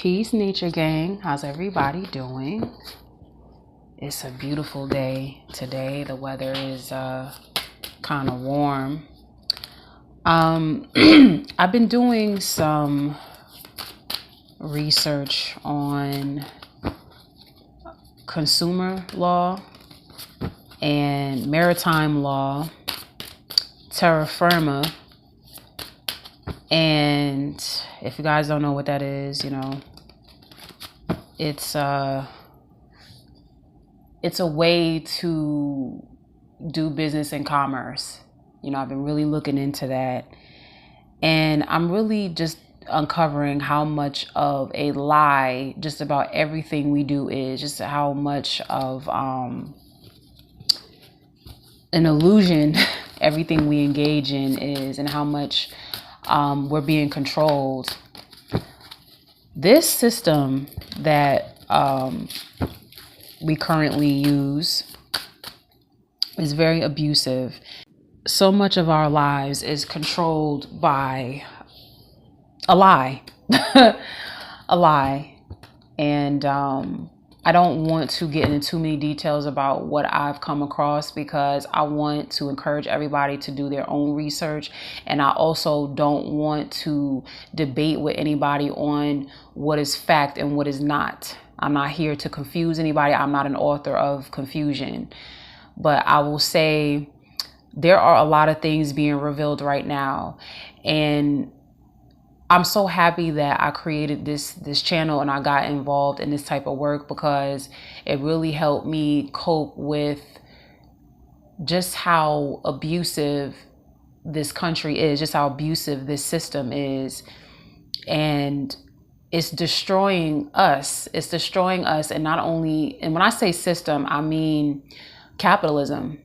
Peace, Nature Gang. How's everybody doing? It's a beautiful day today. The weather is kind of warm. I've been doing some research on consumer law and maritime law, terra firma. And if you guys don't know what that is, it's a way to do business and commerce. I've been really looking into that, and I'm really just uncovering how much of a lie just about everything we do is, just how much of an illusion everything we engage in is, and how much we're being controlled. This system that we currently use is very abusive. So much of our lives is controlled by a lie. A lie. And I don't want to get into too many details about what I've come across, because I want to encourage everybody to do their own research. And I also don't want to debate with anybody on what is fact and what is not. I'm not here to confuse anybody. I'm not an author of confusion. But I will say there are a lot of things being revealed right now. And I'm so happy that I created this channel and I got involved in this type of work, because it really helped me cope with just how abusive this country is, just how abusive this system is. And it's destroying us. It's destroying us. And not only, and when I say system, I mean capitalism.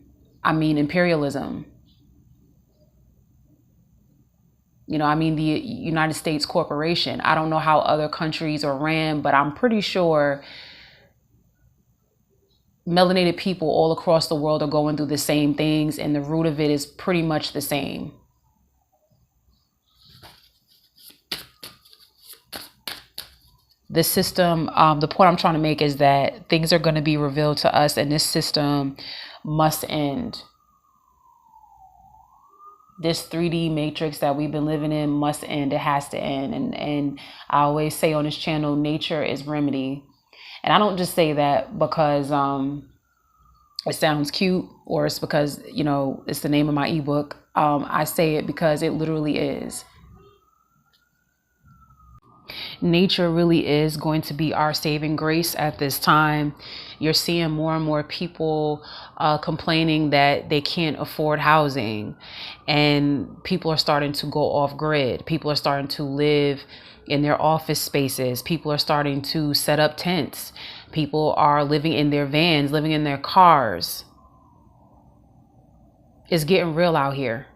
I mean imperialism. I mean the United States corporation. I don't know how other countries are ran, but I'm pretty sure melanated people all across the world are going through the same things, and the root of it is pretty much the same. The system, the point I'm trying to make is that things are going to be revealed to us, and this system must end. This 3D matrix that we've been living in must end. It has to end. And I always say on this channel, nature is remedy. And I don't just say that because it sounds cute, or it's because, it's the name of my ebook. I say it because it literally is. Nature really is going to be our saving grace at this time. You're seeing more and more people complaining that they can't afford housing, and people are starting to go off grid. People are starting to live in their office spaces. People are starting to set up tents. People are living in their vans, living in their cars. It's getting real out here.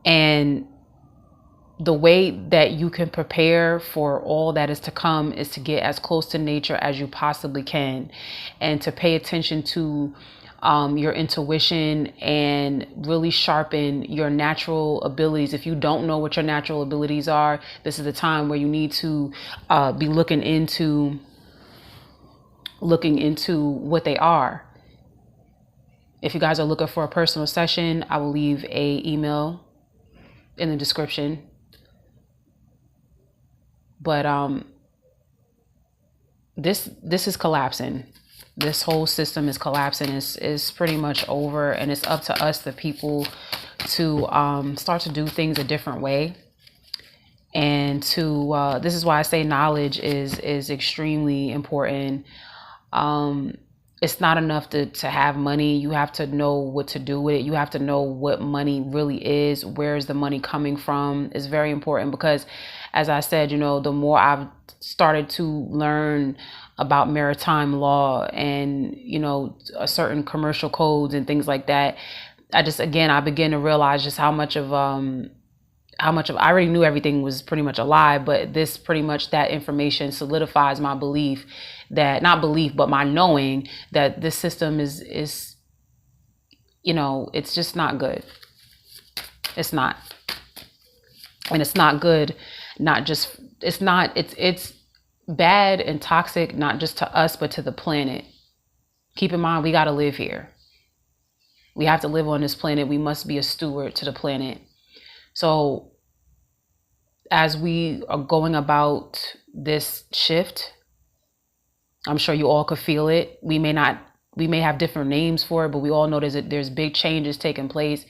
And the way that you can prepare for all that is to come is to get as close to nature as you possibly can, and to pay attention to your intuition and really sharpen your natural abilities. If you don't know what your natural abilities are, this is the time where you need to be looking into what they are. If you guys are looking for a personal session, I will leave a email in the description. But this is collapsing. This whole system is collapsing. It's pretty much over, and it's up to us, the people, to start to do things a different way. And to this is why I say knowledge is extremely important. It's not enough to have money. You have to know what to do with it. You have to know what money really is. Where is the money coming from? It's very important, because as I said, the more I've started to learn about maritime law and, a certain commercial codes and things like that, I begin to realize just how much of I already knew everything was pretty much a lie, but this pretty much, that information solidifies my belief that, not belief, but my knowing that this system is, it's just not good. It's not. And it's not good, not just, it's bad and toxic, not just to us, but to the planet. Keep in mind, we got to live here. We have to live on this planet. We must be a steward to the planet. So as we are going about this shift, I'm sure you all could feel it. We may have different names for it, but we all know there's big changes taking place.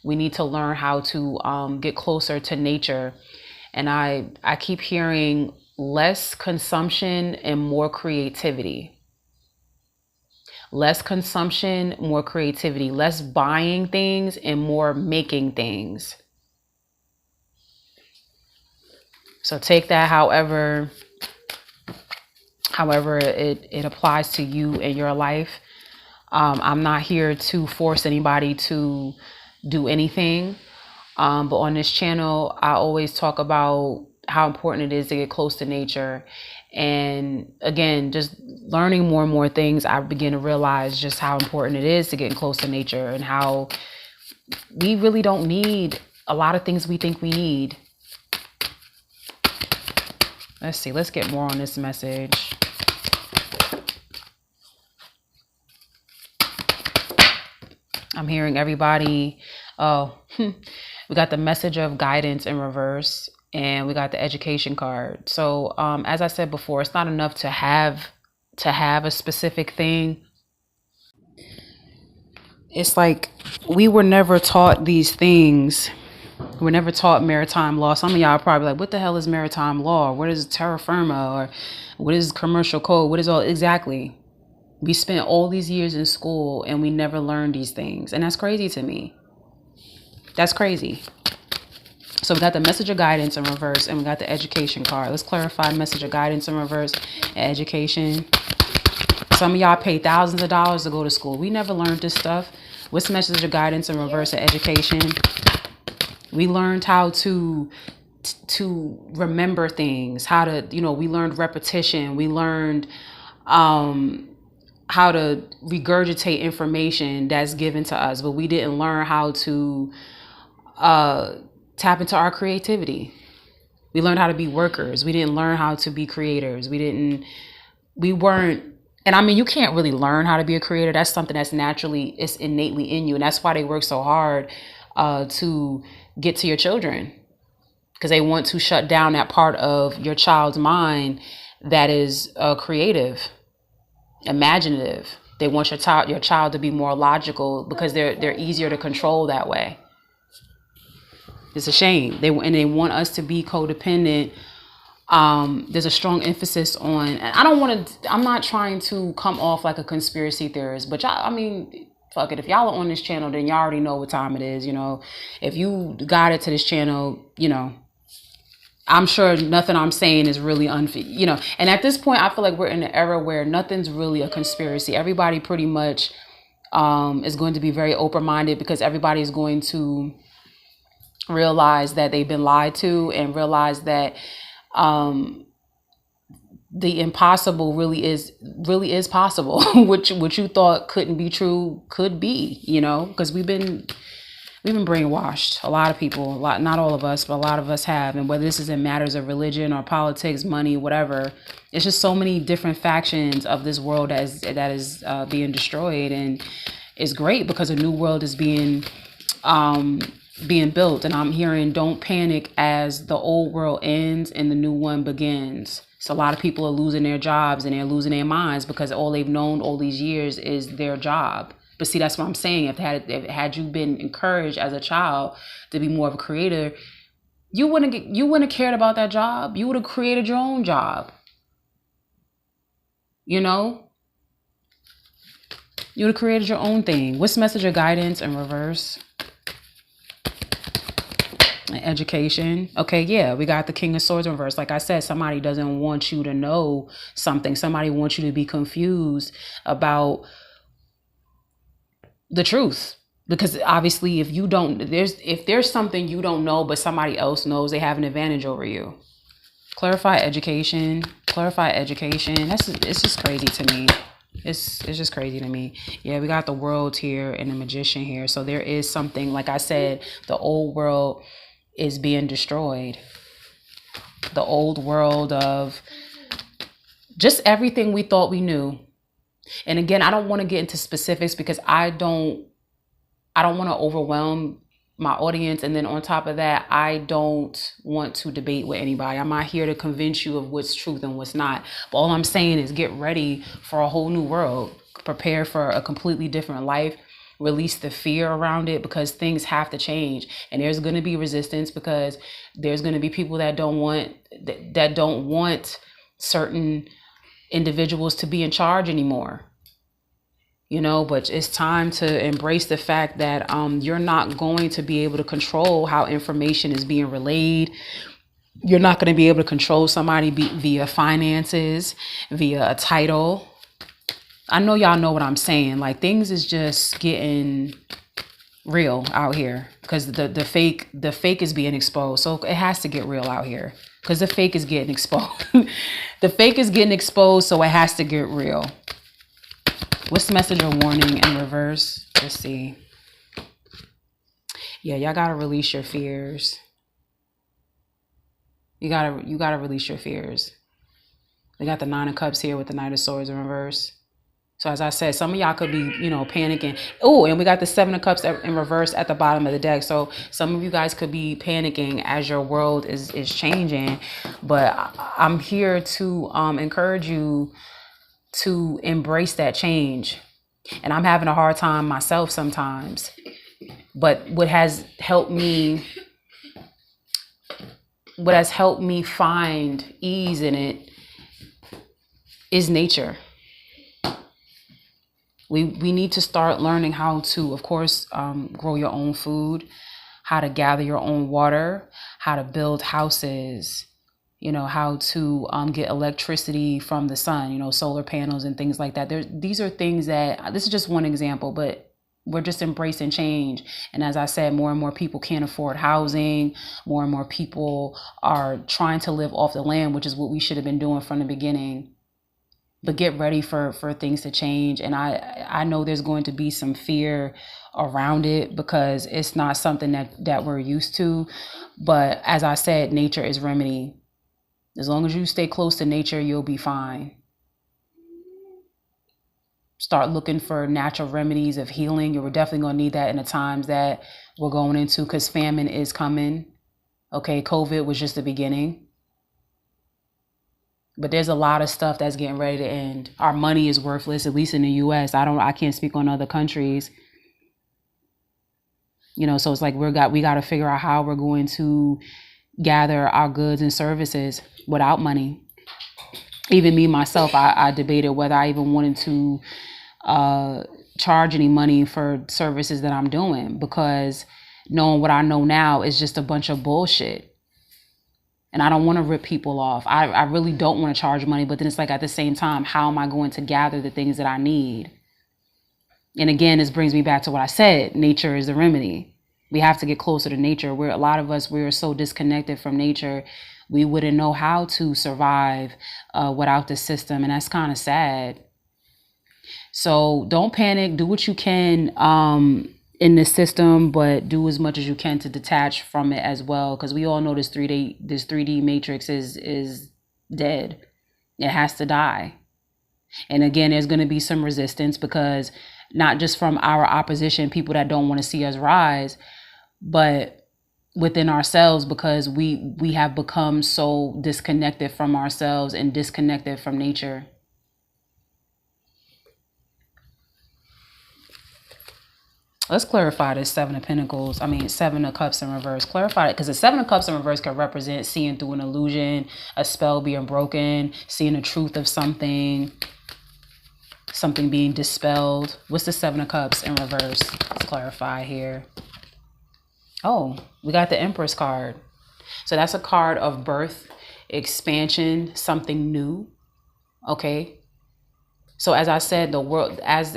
We need to learn how to get closer to nature. And I keep hearing less consumption and more creativity. Less consumption, more creativity. Less buying things and more making things. So take that however it applies to you in your life. I'm not here to force anybody to do anything. But on this channel, I always talk about how important it is to get close to nature. And again, just learning more and more things, I begin to realize just how important it is to get close to nature, and how we really don't need a lot of things we think we need. Let's see, let's get more on this message. I'm hearing everybody. We got the message of guidance in reverse, and we got the education card. So as I said before, it's not enough to have a specific thing. It's like we were never taught these things. We're never taught maritime law. Some of y'all are probably like, what the hell is maritime law? What is terra firma? Or what is commercial code? What is all exactly? We spent all these years in school and we never learned these things. And that's crazy to me. That's crazy. So we got the message of guidance in reverse, and we got the education card. Let's clarify message of guidance in reverse and education. Some of y'all paid thousands of dollars to go to school. We never learned this stuff. What's the message of guidance in reverse and education? We learned how to remember things, how to, we learned repetition. We learned how to regurgitate information that's given to us, but we didn't learn how to tap into our creativity. We learned how to be workers. We didn't learn how to be creators. We weren't, and I mean, you can't really learn how to be a creator. That's something that's naturally, it's innately in you. And that's why they work so hard to get to your children, because they want to shut down that part of your child's mind that is creative, imaginative. They want your child to be more logical, because they're easier to control that way. It's a shame. They want us to be codependent. There's a strong emphasis on, and I'm not trying to come off like a conspiracy theorist, but y'all, I mean, fuck it. If y'all are on this channel, then y'all already know what time it is. If you got it to this channel, I'm sure nothing I'm saying is really unfair, and at this point, I feel like we're in an era where nothing's really a conspiracy. Everybody pretty much is going to be very open-minded, because everybody is going to realize that they've been lied to, and realize that the impossible really is possible. What you thought couldn't be true could be, because we've been brainwashed. A lot of people, not all of us, but a lot of us have. And whether this is in matters of religion or politics, money, whatever, it's just so many different factions of this world that is being destroyed. And it's great, because a new world is being built. And I'm hearing, don't panic as the old world ends and the new one begins. So a lot of people are losing their jobs and they're losing their minds, because all they've known all these years is their job. But see, that's what I'm saying. If had you been encouraged as a child to be more of a creator, you wouldn't have cared about that job. You would have created your own job. You would have created your own thing. What's message of guidance in reverse? Education. Okay, yeah, we got the King of Swords in reverse. Like I said, somebody doesn't want you to know something. Somebody wants you to be confused about the truth, because obviously if there's something you don't know but somebody else knows, they have an advantage over you. Clarify education. It's just crazy to me. It's just crazy to me. Yeah, we got the world here and the magician here. So there is something, like I said, the old world is being destroyed. The old world of just everything we thought we knew. And again, I don't want to get into specifics because I don't want to overwhelm my audience. And then on top of that, I don't want to debate with anybody. I'm not here to convince you of what's truth and what's not. But all I'm saying is get ready for a whole new world. Prepare for a completely different life. Release the fear around it, because things have to change. And there's going to be resistance, because there's going to be people that don't want certain individuals to be in charge anymore. But it's time to embrace the fact that you're not going to be able to control how information is being relayed. You're not going to be able to control somebody via finances, via a title. I know y'all know what I'm saying. Like, things is just getting real out here, because the fake is being exposed. So it has to get real out here, because the fake is getting exposed. The fake is getting exposed, so it has to get real. What's the message or warning in reverse? Let's see. Yeah, y'all gotta release your fears. You gotta release your fears. We got the Nine of Cups here with the Knight of Swords in reverse. So as I said, some of y'all could be, panicking. Oh, and we got the Seven of Cups in reverse at the bottom of the deck. So some of you guys could be panicking as your world is changing. But I'm here to encourage you to embrace that change. And I'm having a hard time myself sometimes. But what has helped me find ease in it is nature. We need to start learning how to, of course, grow your own food, how to gather your own water, how to build houses, how to get electricity from the sun, solar panels and things like that. These are things that, this is just one example, but we're just embracing change. And as I said, more and more people can't afford housing. More and more people are trying to live off the land, which is what we should have been doing from the beginning. But get ready for things to change. And I know there's going to be some fear around it, because it's not something that we're used to. But as I said, nature is remedy. As long as you stay close to nature, you'll be fine. Start looking for natural remedies of healing. You're definitely going to need that in the times that we're going into, because famine is coming. Okay, COVID was just the beginning. But there's a lot of stuff that's getting ready to end. Our money is worthless, at least in the US. I can't speak on other countries. So it's like we got to figure out how we're going to gather our goods and services without money. Even me, myself, I debated whether I even wanted to charge any money for services that I'm doing, because knowing what I know now is just a bunch of bullshit. And I don't want to rip people off. I really don't want to charge money. But then it's like, at the same time, how am I going to gather the things that I need? And again, this brings me back to what I said. Nature is the remedy. We have to get closer to nature. A lot of us, we're so disconnected from nature. We wouldn't know how to survive without the system. And that's kind of sad. So don't panic. Do what you can in the system, but do as much as you can to detach from it as well, because we all know this 3D matrix is dead. It has to die. And again, there's going to be some resistance, because not just from our opposition, people that don't want to see us rise, but within ourselves, because we have become so disconnected from ourselves and disconnected from nature. Let's clarify this Seven of Cups in reverse. Clarify it, because the Seven of Cups in reverse can represent seeing through an illusion, a spell being broken, seeing the truth of something being dispelled. What's the Seven of Cups in reverse? Let's clarify here. Oh, we got the Empress card. So that's a card of birth, expansion, something new. Okay. So as I said, the world, as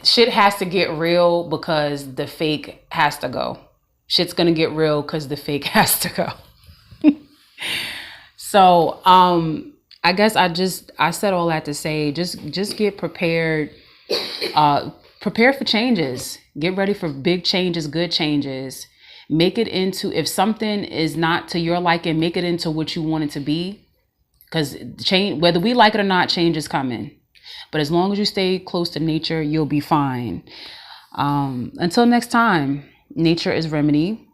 shit has to get real, because the fake has to go. Shit's gonna get real because the fake has to go. So I guess I said all that to say, just get prepared. Prepare for changes. Get ready for big changes, good changes. Make it into, if something is not to your liking, make it into what you want it to be. Because change, whether we like it or not, change is coming. But as long as you stay close to nature, you'll be fine. Until next time, nature is remedy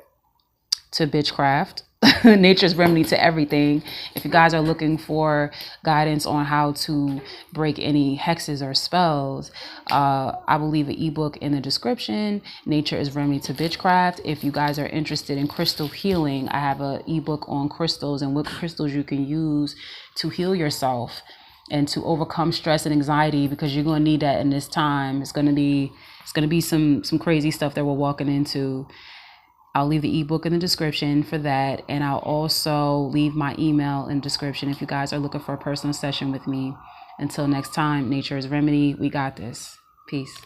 to bitchcraft. Nature is remedy to everything. If you guys are looking for guidance on how to break any hexes or spells, I will leave an ebook in the description. Nature is remedy to bitchcraft. If you guys are interested in crystal healing, I have an ebook on crystals and what crystals you can use to heal yourself and to overcome stress and anxiety, because you're going to need that in this time. It's going to be some crazy stuff that we're walking into. I'll leave the ebook in the description for that. And I'll also leave my email in the description if you guys are looking for a personal session with me. Until next time, nature is remedy. We got this. Peace.